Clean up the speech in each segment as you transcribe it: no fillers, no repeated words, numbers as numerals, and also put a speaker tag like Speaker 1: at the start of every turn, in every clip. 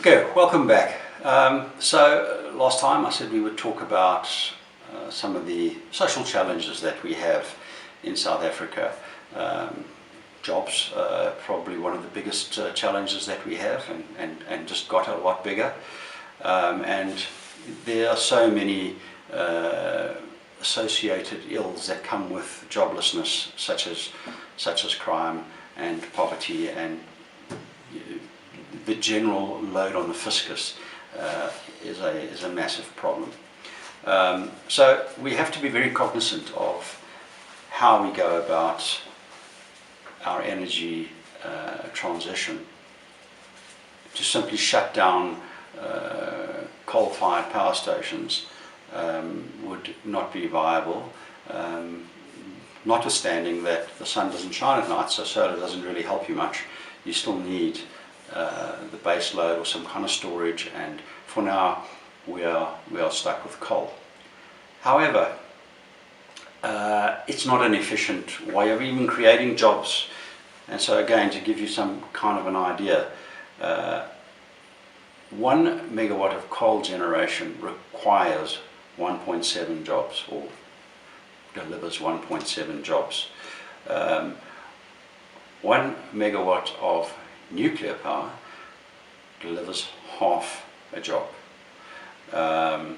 Speaker 1: Okay, welcome back. So last time I said we would talk about some of the social challenges that we have in South Africa. Jobs, probably one of the biggest challenges that we have, and just got a lot bigger. And there are so many associated ills that come with joblessness, such as crime and poverty, and the general load on the fiscus is a massive problem. So we have to be very cognizant of how we go about our energy transition. To simply shut down coal-fired power stations would not be viable, notwithstanding that the sun doesn't shine at night, so solar doesn't really help you much. You still need the base load or some kind of storage, and for now we are stuck with coal. However, it's not an efficient way of even creating jobs, and so again, to give you some kind of an idea, 1 megawatt of coal generation requires 1.7 jobs, or delivers 1.7 jobs. 1 megawatt of nuclear power delivers half a job. A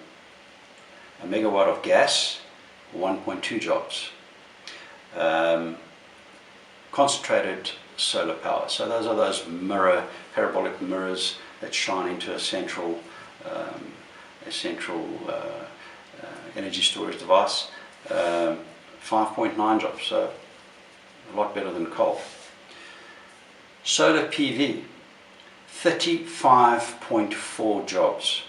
Speaker 1: megawatt of gas, 1.2 jobs. Concentrated solar power, so those are those parabolic mirrors that shine into a central energy storage device, 5.9 jobs, so a lot better than coal. Solar PV, 35.4 jobs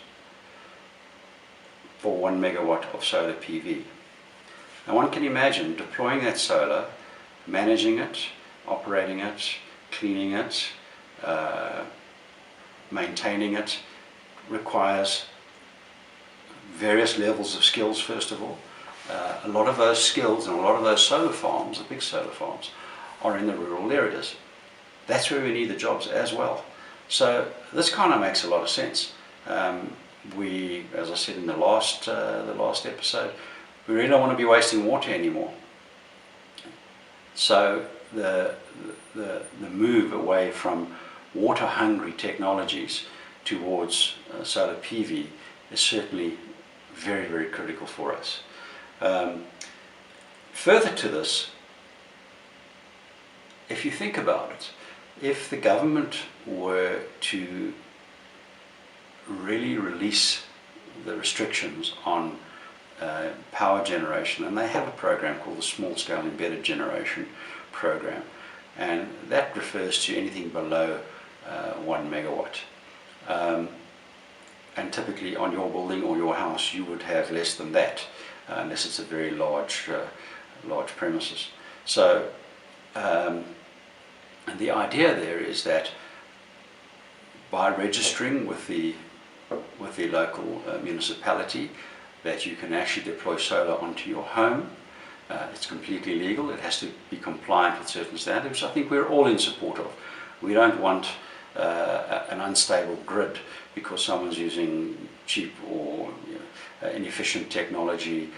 Speaker 1: for 1 megawatt of solar PV. Now one can imagine deploying that solar, managing it, operating it, cleaning it, maintaining it, requires various levels of skills first of all. A lot of those skills and a lot of those solar farms, the big solar farms, are in the rural areas. That's where we need the jobs as well. So this kind of makes a lot of sense. We, as I said in the last episode, we really don't want to be wasting water anymore. So the move away from water-hungry technologies towards solar PV is certainly very, very critical for us. Further to this, if you think about it, if the government were to really release the restrictions on power generation, and they have a program called the Small Scale Embedded Generation Program, and that refers to anything below 1 megawatt. And typically on your building or your house you would have less than that, unless it's a very large premises. So and the idea there is that by registering with the local municipality, that you can actually deploy solar onto your home. It's completely legal. It has to be compliant with certain standards, which I think we're all in support of. We don't want an unstable grid because someone's using cheap or inefficient technology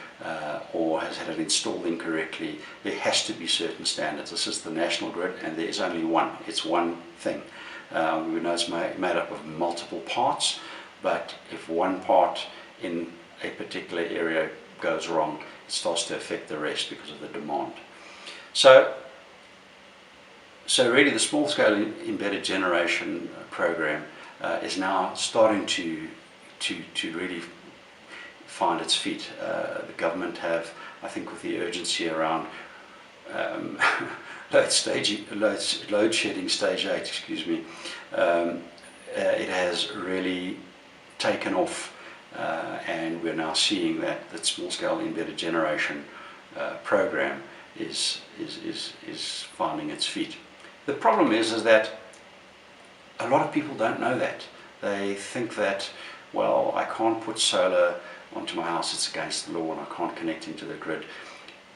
Speaker 1: or has had it installed incorrectly. There has to be certain standards. This is the national grid, and there is only one. It's one thing. We know it's made up of multiple parts, but if one part in a particular area goes wrong, it starts to affect the rest because of the demand. So really the small scale embedded generation program is now starting to really find its feet. The government have, I think, with the urgency around load shedding stage 8, excuse me, it has really taken off, and we're now seeing that small scale embedded generation program is finding its feet. The problem is that a lot of people don't know that. They think that, well, I can't put solar onto my house, it's against the law, and I can't connect into the grid.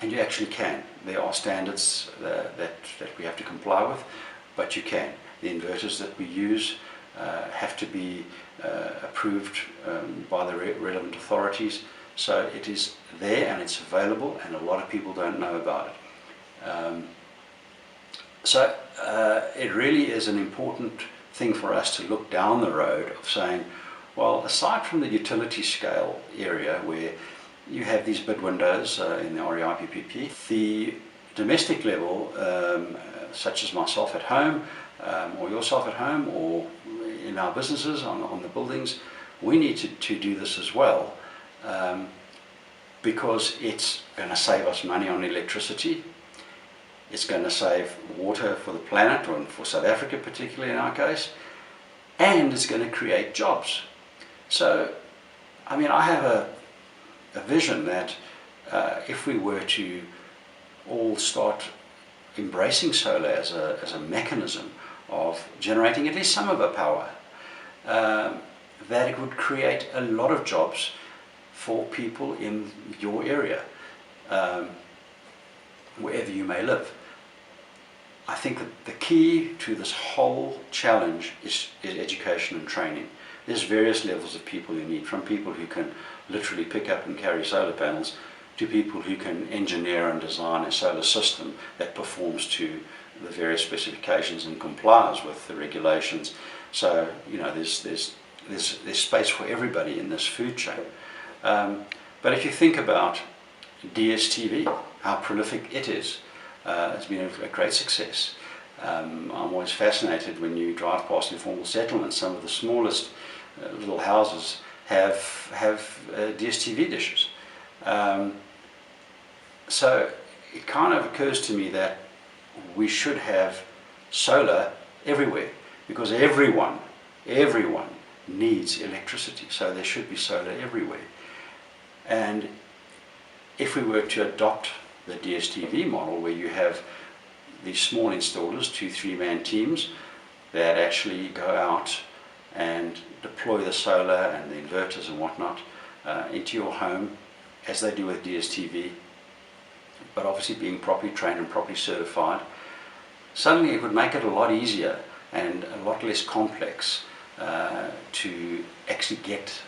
Speaker 1: And you actually can. There are standards that we have to comply with, but you can. The inverters that we use have to be approved by the relevant authorities. So it is there and it's available, and a lot of people don't know about it. So it really is an important thing for us to look down the road of saying, well, aside from the utility scale area where you have these bid windows in the REIPPP, the domestic level, such as myself at home, or yourself at home, or in our businesses, on the buildings, we need to do this as well, because it's going to save us money on electricity. It's going to save water for the planet, or for South Africa particularly in our case, and it's going to create jobs. So, I mean, I have a vision that if we were to all start embracing solar as a mechanism of generating at least some of our power, that it would create a lot of jobs for people in your area, wherever you may live. I think that the key to this whole challenge is education and training. There's various levels of people you need, from people who can literally pick up and carry solar panels to people who can engineer and design a solar system that performs to the various specifications and complies with the regulations. So, you know, there's space for everybody in this food chain. But if you think about DSTV, how prolific it is, it's been a great success. I'm always fascinated when you drive past informal settlements. Some of the smallest little houses have DSTV dishes. So it kind of occurs to me that we should have solar everywhere, because everyone needs electricity, so there should be solar everywhere. And if we were to adopt the DSTV model, where you have these small installers, 2-3 man teams, that actually go out and deploy the solar and the inverters and whatnot into your home, as they do with DSTV, but obviously being properly trained and properly certified, suddenly it would make it a lot easier and a lot less complex to actually get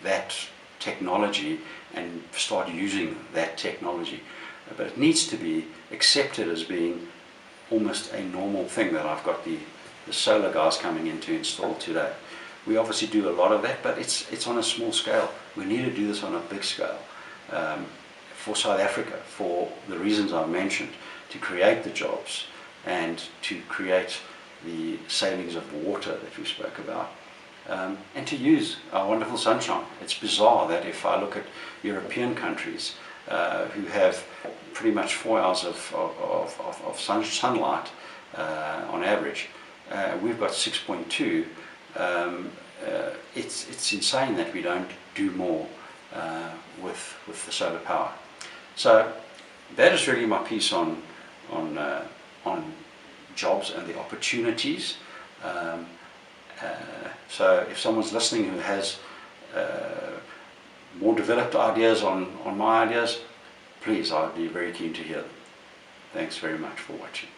Speaker 1: that technology and start using that technology. But it needs to be accepted as being almost a normal thing that I've got the solar guys coming in to install today. We obviously do a lot of that, but it's on a small scale. We need to do this on a big scale for South Africa, for the reasons I've mentioned, to create the jobs and to create the savings of water that we spoke about, and to use our wonderful sunshine. It's bizarre that if I look at European countries who have pretty much 4 hours of sunlight on average, we've got 6.2. It's insane that we don't do more with the solar power. So that is really my piece on jobs and the opportunities. So if someone's listening who has more developed ideas on my ideas, please, I'd be very keen to hear them. Thanks very much for watching.